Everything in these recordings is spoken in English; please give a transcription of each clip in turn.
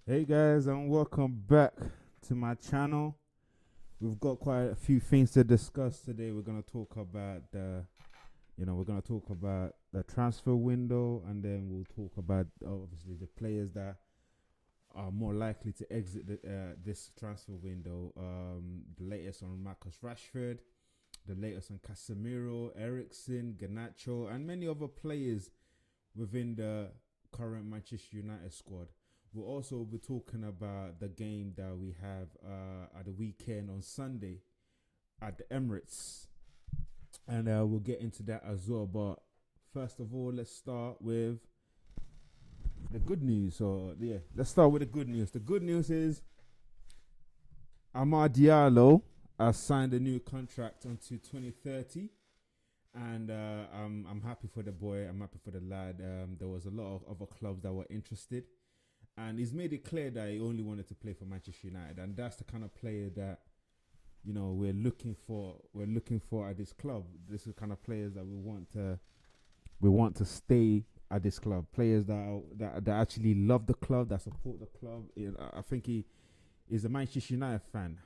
Hey guys, and welcome back to my channel. We've got quite a few things to discuss today. We're gonna talk about the transfer window, and then we'll talk about obviously the players that are more likely to exit this transfer window. The latest on Marcus Rashford, the latest on Casemiro, Ericsson, Garnacho, and many other players within the current Manchester United squad. We'll also be talking about the game that we have at the weekend on Sunday at the Emirates, and we'll get into that as well. But first of all, let's start with the good news. Let's start with the good news. The good news is Amad Diallo has signed a new contract until 2030. And I'm happy for the boy. I'm happy for the lad. There was a lot of other clubs that were interested, and he's made it clear that he only wanted to play for Manchester United, and that's the kind of player that we're looking for. We're looking for at this club. This is the kind of players that we want to stay at this club. Players that actually love the club, that support the club. I think he is a Manchester United fan.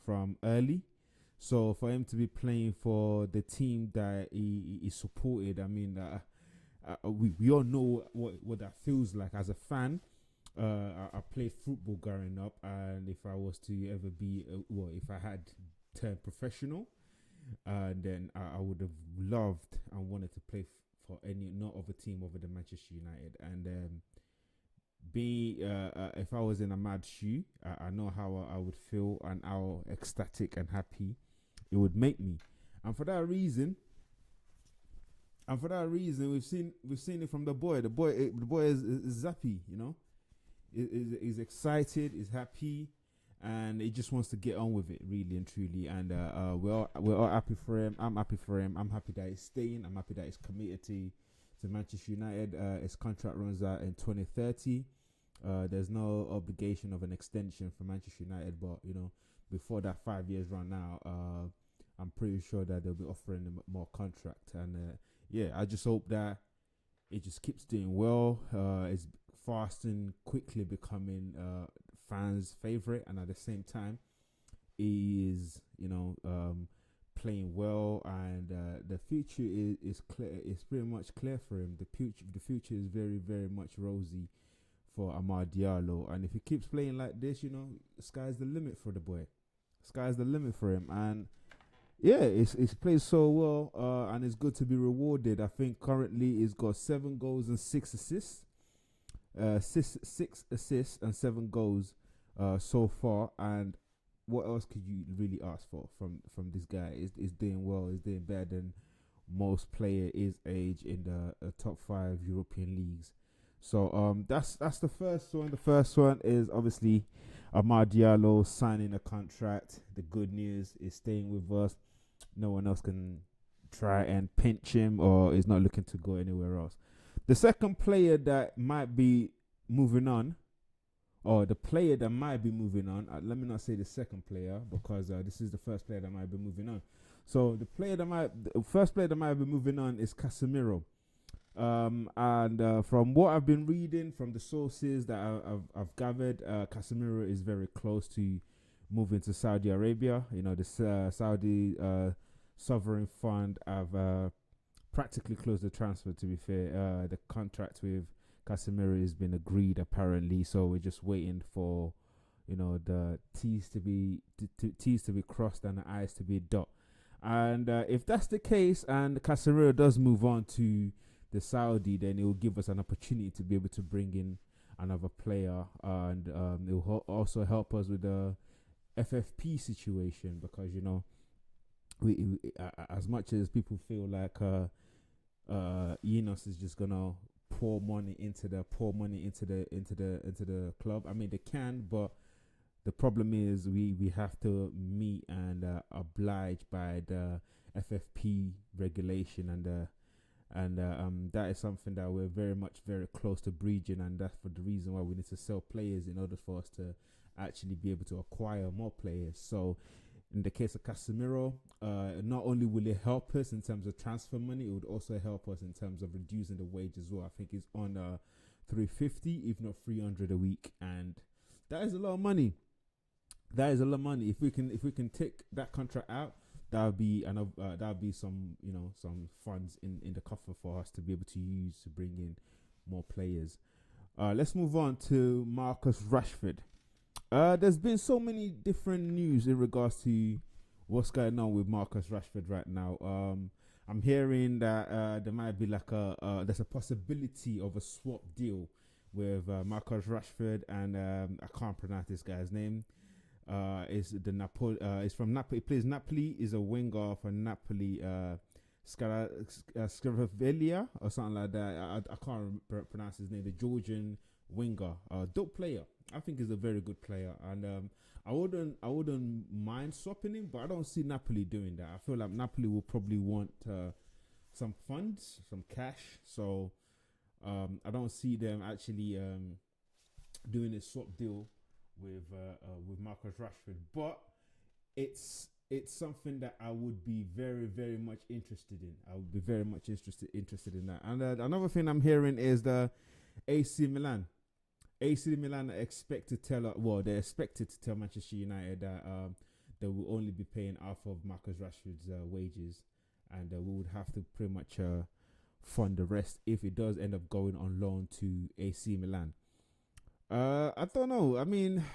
From early. So for him to be playing for the team that he supported, I mean, we all know what that feels like as a fan. I played football growing up, and if I was to ever be, if I had turned professional, then I would have loved and wanted to play for any not other team other than Manchester United. And if I was in a mad shoe, I know how I would feel and how ecstatic and happy it would make me. And for that reason, we've seen it from the boy. The boy is happy. He's excited, he's happy, and he just wants to get on with it, really and truly. And we're all happy for him. I'm happy for him. I'm happy that he's staying. I'm happy that he's committed to Manchester United. His contract runs out in 2030. There's no obligation of an extension for Manchester United, but before that 5 years run out, I'm pretty sure that they'll be offering him more contract. And I just hope that it just keeps doing well. It's fast and quickly becoming fans' favorite, and at the same time, he is playing well, and the future is clear. It's pretty much clear for him. The future is very, very much rosy for Amad Diallo, and if he keeps playing like this, sky's the limit for the boy. Sky's the limit for him, and it's played so well, and it's good to be rewarded. I think currently he's got 7 goals and 6 assists, 6 assists and 7 goals so far. And what else could you really ask for from this guy? He's doing well. He's doing better than most players his age in the top 5 European leagues. So that's the first one. The first one is obviously Amad Diallo signing a contract. The good news is staying with us. No one else can try and pinch him, or is not looking to go anywhere else. The second player that might be moving on, or the player that might be moving on, let me not say the second player, because this is the first player that might be moving on. So the first player that might be moving on is Casemiro. And from what I've been reading, from the sources that I've gathered, Casemiro is very close to moving to Saudi Arabia. The Saudi sovereign fund have practically closed the transfer. To be fair, the contract with Casemiro has been agreed apparently, so we're just waiting for the T's to be T's to be crossed and the I's to be dot. And if that's the case, and Casemiro does move on to the Saudi, then it will give us an opportunity to be able to bring in another player, and it will also help us with the FFP situation, because we as much as people feel like Enos is just gonna pour money into the club. I mean, they can, but the problem is we have to meet and oblige by the FFP regulation, and that is something that we're very close to breaching, and that's for the reason why we need to sell players in order for us to actually be able to acquire more players. So in the case of Casemiro, not only will it help us in terms of transfer money, it would also help us in terms of reducing the wage as well. I think he's on 350, if not 300 a week, and That is a lot of money. That is a lot of money. If we can take that contract out, that would be some some funds in the coffer for us to be able to use to bring in more players. Let's move on to Marcus Rashford. There's been so many different news in regards to what's going on with Marcus Rashford right now. I'm hearing that there might be like there's a possibility of a swap deal with Marcus Rashford and I can't pronounce this guy's name. Is the Napoli? Is from Napoli. He plays Napoli. Is a winger for Napoli. Scrivelia or something like that. I can't pronounce his name. The Georgian winger, dope player. I think he's a very good player, and I wouldn't mind swapping him, but I don't see Napoli doing that. I feel like Napoli will probably want some funds, some cash. So I don't see them actually doing a swap deal with Marcus Rashford, but it's something that I would be very, very much interested in. I would be very much interested in that. And another thing I'm hearing is the AC Milan. AC Milan are expected to tell they're expected to tell Manchester United that they will only be paying half of Marcus Rashford's wages, and we would have to pretty much fund the rest if it does end up going on loan to AC Milan. I don't know. I mean,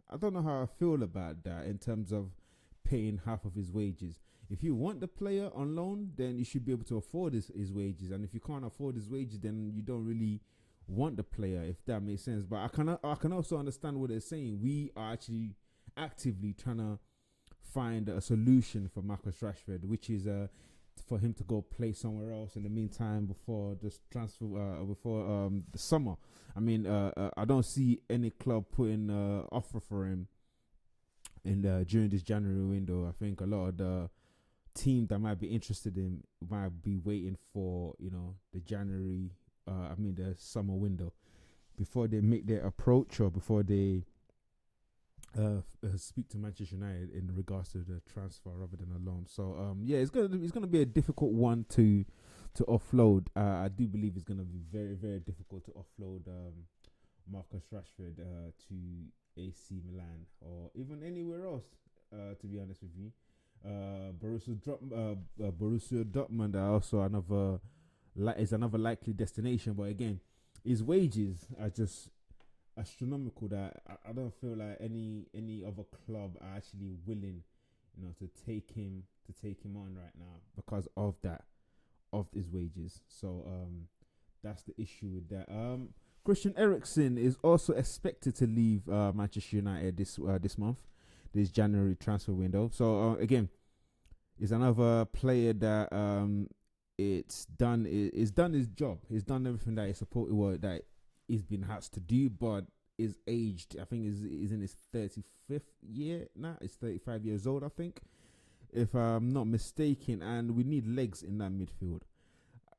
I don't know how I feel about that in terms of paying half of his wages. If you want the player on loan, then you should be able to afford his wages. And if you can't afford his wages, then you don't really want the player, if that makes sense. But I can also understand what they're saying. We are actually actively trying to find a solution for Marcus Rashford, which is for him to go play somewhere else in the meantime before this transfer before the summer. I mean, I don't see any club putting offer for him in during this January window. I think a lot of the team that might be interested in might be waiting for the the summer window before they make their approach or before they speak to Manchester United in regards to the transfer rather than a loan. So it's gonna be a difficult one to offload. I do believe it's gonna be very, very difficult to offload Marcus Rashford to AC Milan or even anywhere else. To be honest with you, Borussia Dortmund are also another likely destination. But again, his wages are just astronomical that I don't feel like any other club are actually willing, to take him on right now because of his wages. So that's the issue with that. Christian Eriksen is also expected to leave Manchester United this month, this January transfer window. So again, is another player that it's done his job. He's done everything that that he's been asked to do, but is aged. I think is in his 35th year now. He's 35 years old, I think, if I'm not mistaken. And we need legs in that midfield.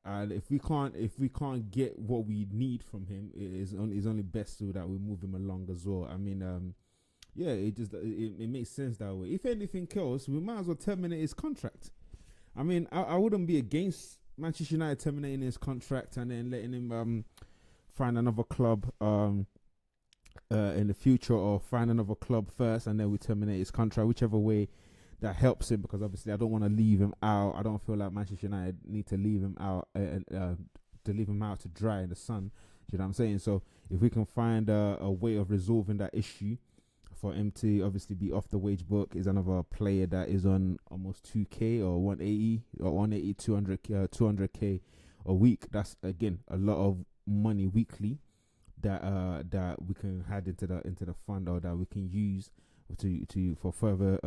And if we can't get what we need from him, it's only best so that we move him along as well. I mean, it makes sense that way. If anything else, we might as well terminate his contract. I mean, I wouldn't be against Manchester United terminating his contract and then letting him find another club in the future, or find another club first and then we terminate his contract, whichever way that helps him, because obviously I don't want to leave him out. I don't feel like Manchester United need to leave him out to dry in the sun. Do you know what I'm saying? So if we can find a way of resolving that issue for him to obviously be off the wage book, is another player that is on almost 2k or 180 or 180 200k a week. That's again a lot of money weekly that we can add into the fund, or that we can use to for further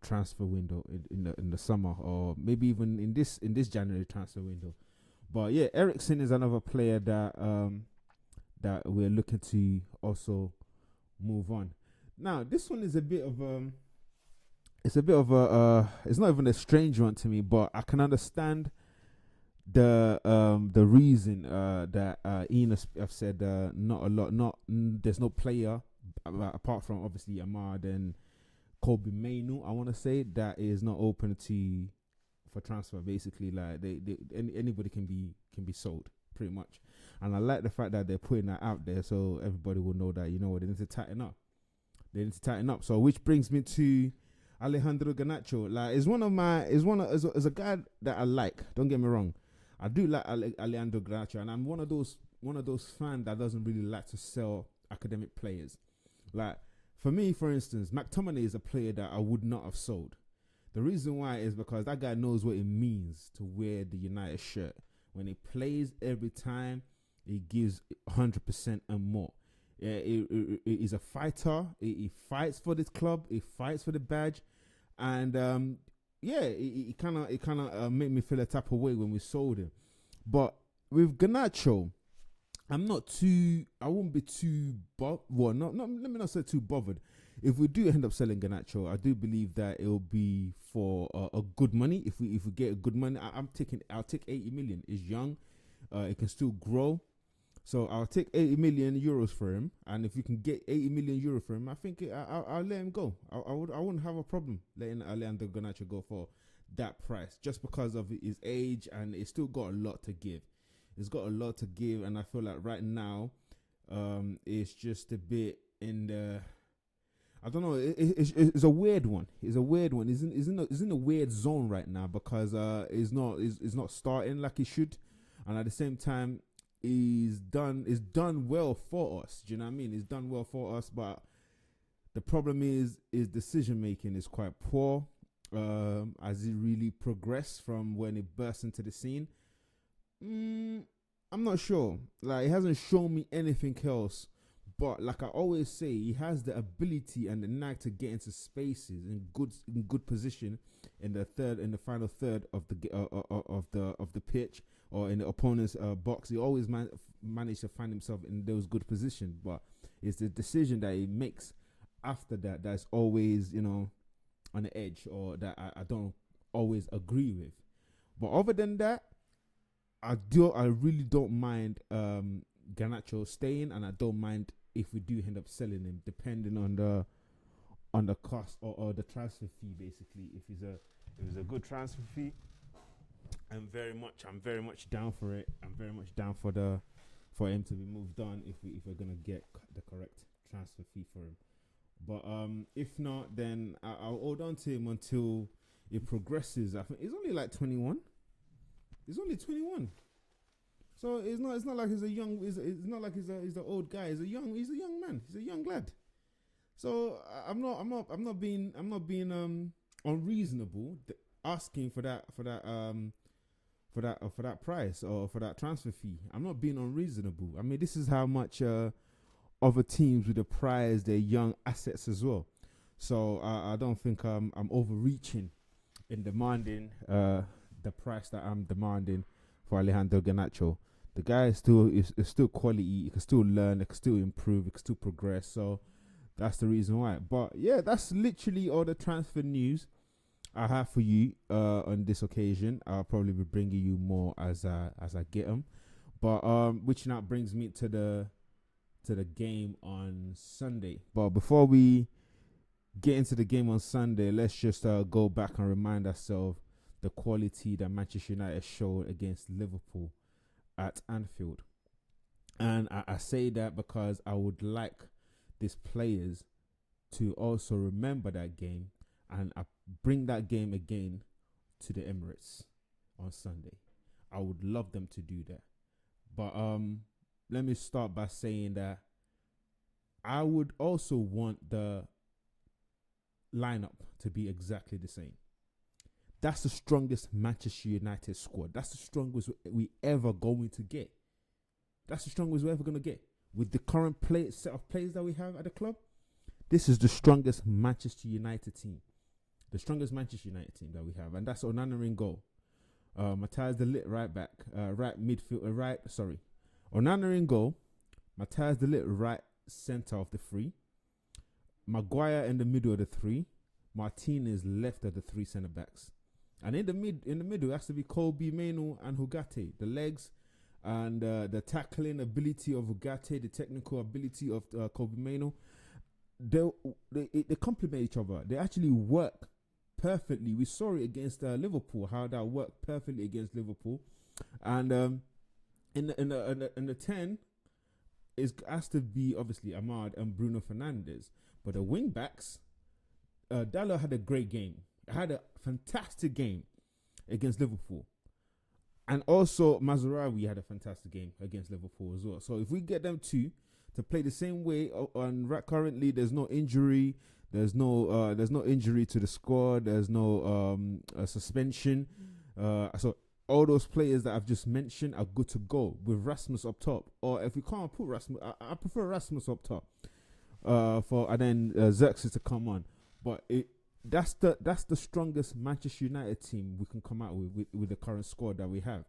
transfer window in the summer, or maybe even in this January transfer window. But yeah, Eriksen is another player that we're looking to also move on. Now this one is a bit of it's not even a strange one to me, but I can understand the reason that Ian have said there's no player apart from obviously Ahmad and Kobe Mainu, I want to say, that is not open for transfer. Basically, like anybody can be sold pretty much. And I like the fact that they're putting that out there so everybody will know that they need to tighten up. They need to tighten up. So, which brings me to Alejandro Garnacho. Like, is a guy that I like. Don't get me wrong, I do like Alejandro Garnacho, and I'm one of those fans that doesn't really like to sell academic players. Like, for me, for instance, McTominay is a player that I would not have sold. The reason why is because that guy knows what it means to wear the United shirt. When he plays every time, he gives 100% and more. Yeah, he's a fighter. He fights for this club. He fights for the badge, and yeah, it kind of made me feel a type of way when we sold him. But with Garnacho, I won't be too well, not let me not say too bothered. If we do end up selling Garnacho, I do believe that it will be for a good money. If we get a good money, I'll take 80 million. It's young, it can still grow, so I'll take 80 million euros for him. And if you can get 80 million euros for him, I think I'll let him go. I wouldn't have a problem letting Alejandro Garnacho go for that price, just because of his age, and it's still got a lot to give. It's got a lot to give, and I feel like right now, it's just a bit in the. I don't know. It's a weird one. It's a weird one. It's in a weird zone right now because it's not starting like he should, and at the same time, he's done well for us. Do you know what I mean? He's done well for us, but the problem is his decision making is quite poor. Has he really progressed from when he burst into the scene? I'm not sure. Like, he hasn't shown me anything else. But like I always say, he has the ability and the knack to get into spaces in good position in the final third of the pitch, or in the opponent's box. He always managed to find himself in those good positions. But it's the decision that he makes after that's always, on the edge, or that I don't always agree with. But other than that, I really don't mind Garnacho staying, and I don't mind if we do end up selling him, depending on the cost or the transfer fee. Basically, if it's a good transfer fee, I'm very much down for it. I'm very much down for him to be moved on if we're gonna get the correct transfer fee for him. But if not, then I'll hold on to him until it progresses. I think he's only like 21. He's only 21. So it's not like he's a young. It's not like he's an old guy. He's a young man. He's a young lad. So I'm not being unreasonable asking for that price or for that transfer fee. I'm not being unreasonable. I mean, this is how much other teams would prize their young assets as well. So I don't think I'm overreaching in demanding the price that I'm demanding for Alejandro Garnacho. The guy is still quality. He can still learn. He can still improve. He can still progress. So that's the reason why. But yeah, that's literally all the transfer news I have for you on this occasion. I'll probably be bringing you more as I get them. But which now brings me to the game on Sunday. But before we get into the game on Sunday, let's just go back and remind ourselves the quality that Manchester United showed against Liverpool at Anfield. And I say that because I would like these players to also remember that game and bring that game again to the Emirates on Sunday. I would love them to do that. But let me start by saying that I would also want the lineup to be exactly the same. That's the strongest Manchester United squad. That's the strongest we ever going to get. That's the strongest we're ever going to get. With the current set of players that we have at the club, this is the strongest Manchester United team. The strongest Manchester United team that we have. And that's Onana in goal. Matthias de Ligt right back. Right midfield. Onana in goal. Matthias de Ligt right centre of the three. Maguire in the middle of the three. Martinez left of the three centre backs. And in the middle, it has to be Kobe Mainoo and Ugarte. The legs and the tackling ability of Ugarte, the technical ability of Kobe Mainoo, they complement each other. They actually work perfectly. We saw it against Liverpool, how that worked perfectly against Liverpool. And in the 10, it has to be obviously Ahmad and Bruno Fernandes. But the wing backs, Dalot had a great game. Had a fantastic game against Liverpool. And also Mazraoui had a fantastic game against Liverpool as well. So if we get them two to play the same way, and currently there's no injury, there's no injury to the squad, there's no suspension. So all those players that I've just mentioned are good to go with Rasmus up top. Or if we can't put Rasmus, I prefer Rasmus up top. And then Xerxes to come on. But that's the strongest Manchester United team we can come out with the current squad that we have,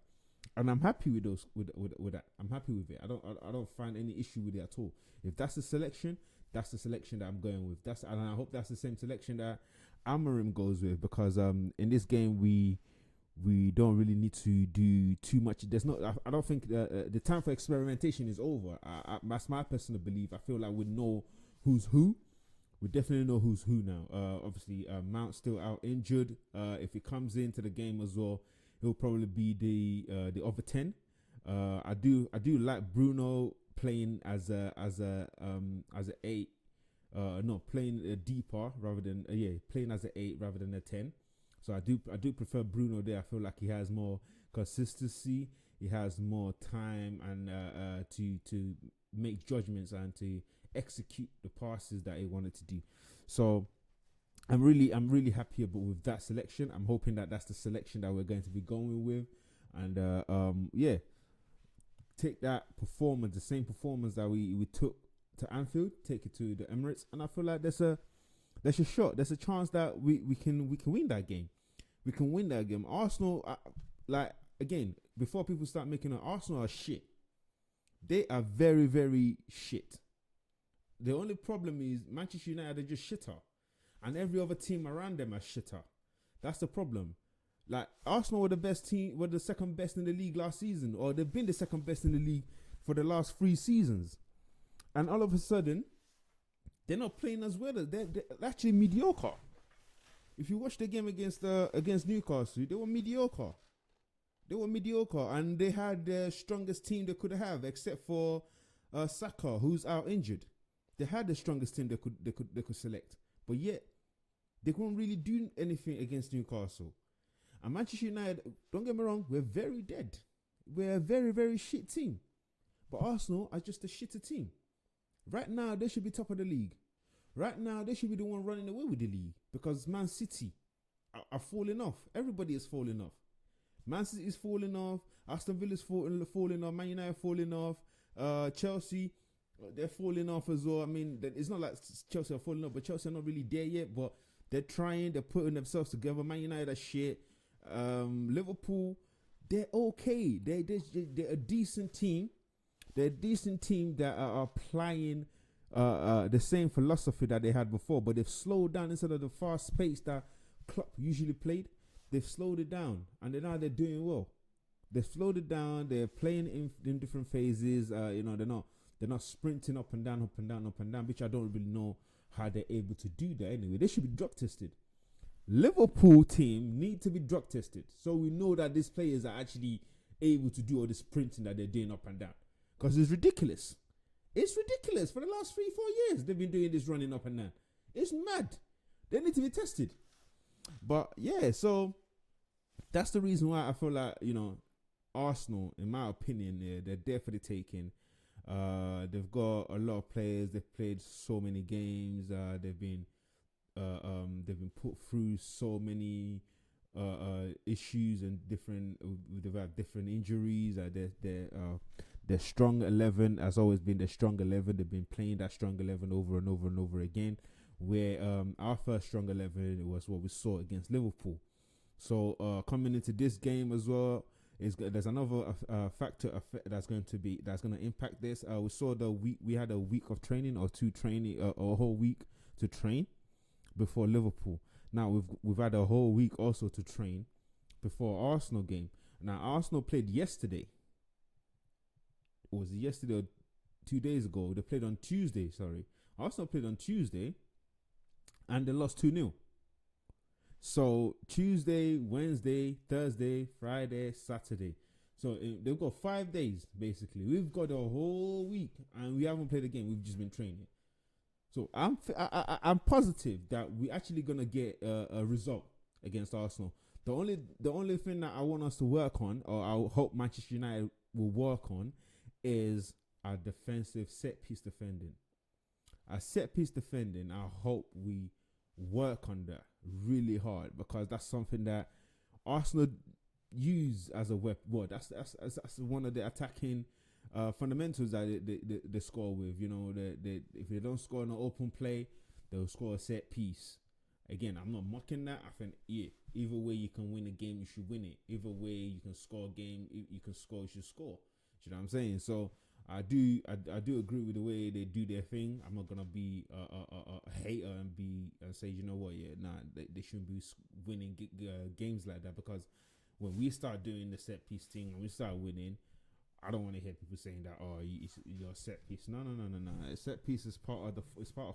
and I'm happy with those with that. I'm happy with it. I don't find any issue with it at all. If that's the selection, that's the selection that I'm going with. And I hope that's the same selection that Amorim goes with, because in this game we don't really need to do too much. I don't think the time for experimentation is over. That's my personal belief. I feel like we know who's who. We definitely know who's who now. Obviously, Mount's still out injured. If he comes into the game as well, he'll probably be the other 10. I do like Bruno playing as a 8. Playing deeper rather than playing as an 8 rather than a 10. So I do prefer Bruno there. I feel like he has more consistency. He has more time and to make judgments and to execute the passes that he wanted to do. So I'm really happy with that selection. I'm hoping that that's the selection that we're going to be going with, and take that performance, the same performance that we took to Anfield, take it to the Emirates, and I feel like there's a shot, there's a chance that we can win that game. We can win that game. Arsenal, again, before people start making it, Arsenal are shit. They are very, very shit. The only problem is Manchester United are just shitter, and every other team around them are shitter. That's the problem. Like, Arsenal were the best team, were the second best in the league last season, or they've been the second best in the league for the last 3 seasons, and all of a sudden, they're not playing as well. They're actually mediocre. If you watch the game against Newcastle, they were mediocre. And they had the strongest team they could have, except for Saka, who's out injured. They had the strongest team they could select, but yet they couldn't really do anything against Newcastle. And Manchester United, don't get me wrong, we're very dead. We're a very, very shit team. But Arsenal are just a shitter team. Right now, they should be top of the league. Right now, they should be the one running away with the league, because Man City are falling off. Everybody is falling off. Man City is falling off. Aston Villa is falling off. Man United falling off. Chelsea, they're falling off as well. I mean, it's not like Chelsea are falling off, but Chelsea are not really there yet. But they're trying. They're putting themselves together. Man United are shit. Liverpool, they're okay. They're a decent team. They're a decent team that are applying the same philosophy that they had before, but they've slowed down instead of the fast pace that Klopp usually played. They've slowed it down, and now they're doing well. They've slowed it down. They're playing in different phases. They're not sprinting up and down, which I don't really know how they're able to do that anyway. They should be drug tested. Liverpool team need to be drug tested, so we know that these players are actually able to do all the sprinting that they're doing up and down, because it's ridiculous. It's ridiculous. For the last 3-4 years, they've been doing this running up and down. It's mad. They need to be tested. But yeah, so that's the reason why I feel like, Arsenal, in my opinion, they're there for the taking. They've got a lot of players. They've played so many games. They've been put through so many issues and they've had different injuries. Their strong 11 has always been their strong 11. They've been playing that strong 11 over and over and over again. Where our first strong 11 was what we saw against Liverpool. So coming into this game as well, there's another factor that's going to impact this. We saw we had a week of training or 2 training or a whole week to train before Liverpool. Now we've had a whole week also to train before Arsenal game. Now Arsenal played yesterday. Was it yesterday or 2 days ago? They played on Tuesday. Sorry, Arsenal played on Tuesday, and they lost 2-0. So Tuesday, Wednesday, Thursday, Friday, Saturday. So they've got 5 days basically. We've got a whole week and we haven't played a game. We've just been training. So I'm positive that we're actually gonna get a result against Arsenal. The only thing that I want us to work on, or I hope Manchester United will work on, is our defensive set piece defending. Our set piece defending, I hope we work on that really hard, because that's something that Arsenal use as a weapon. Well, that's one of the attacking fundamentals that they score with. You know, if they don't score in an open play, they'll score a set piece. Again, I'm not mocking that. I think, yeah, either way you can win a game, you should win it. Either way you can score a game, you can score, you should score. Do you know what I'm saying? So I do agree with the way they do their thing. I'm not gonna be a hater and say, you know what, yeah, nah, they shouldn't be winning games like that, because when we start doing the set piece thing and we start winning, I don't want to hear people saying that, oh, you're a set piece. No. A set piece is part of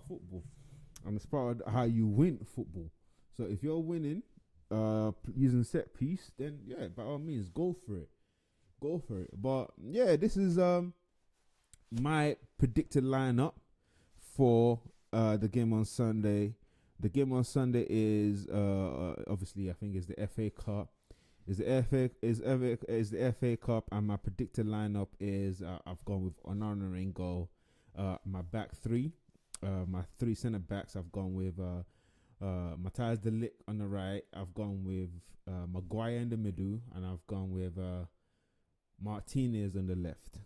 football, and it's part of how you win football. So if you're winning using set piece, then yeah, by all means, go for it. But yeah, this is my predicted lineup for the game on Sunday. The game on Sunday is obviously, I think it's the FA Cup. Is the FA Cup, and my predicted lineup is I've gone with Onana in goal. My back three, my three centre backs, I've gone with Matthias de Ligt on the right. I've gone with Maguire in the middle, and I've gone with Martinez on the left.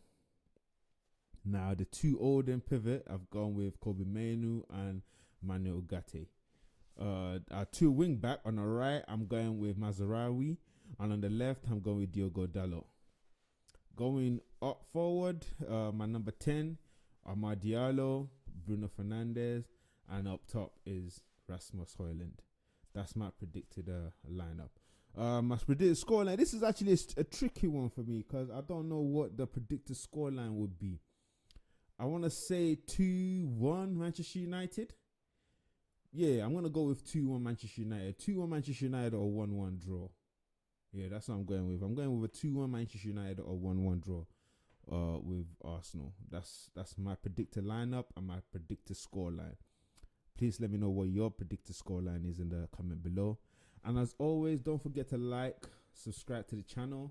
Now the two Oldham pivot, I've gone with Kobe Mainoo and Manuel Ugarte. Our two wing back on the right, I'm going with Mazraoui. And on the left, I'm going with Diogo Dalot. Going up forward, my number 10, Amad Diallo, Bruno Fernandes, and up top is Rasmus Højlund. That's my predicted lineup. My predicted scoreline, this is actually a tricky one for me, because I don't know what the predicted scoreline would be. I want to say 2-1 Manchester United. Yeah, I'm going to go with 2-1 Manchester United. 2-1 Manchester United or 1-1 draw. Yeah, that's what I'm going with. I'm going with a 2-1 Manchester United or 1-1 draw with Arsenal. That's my predicted lineup and my predicted scoreline. Please let me know what your predicted scoreline is in the comment below. And as always, don't forget to like, subscribe to the channel,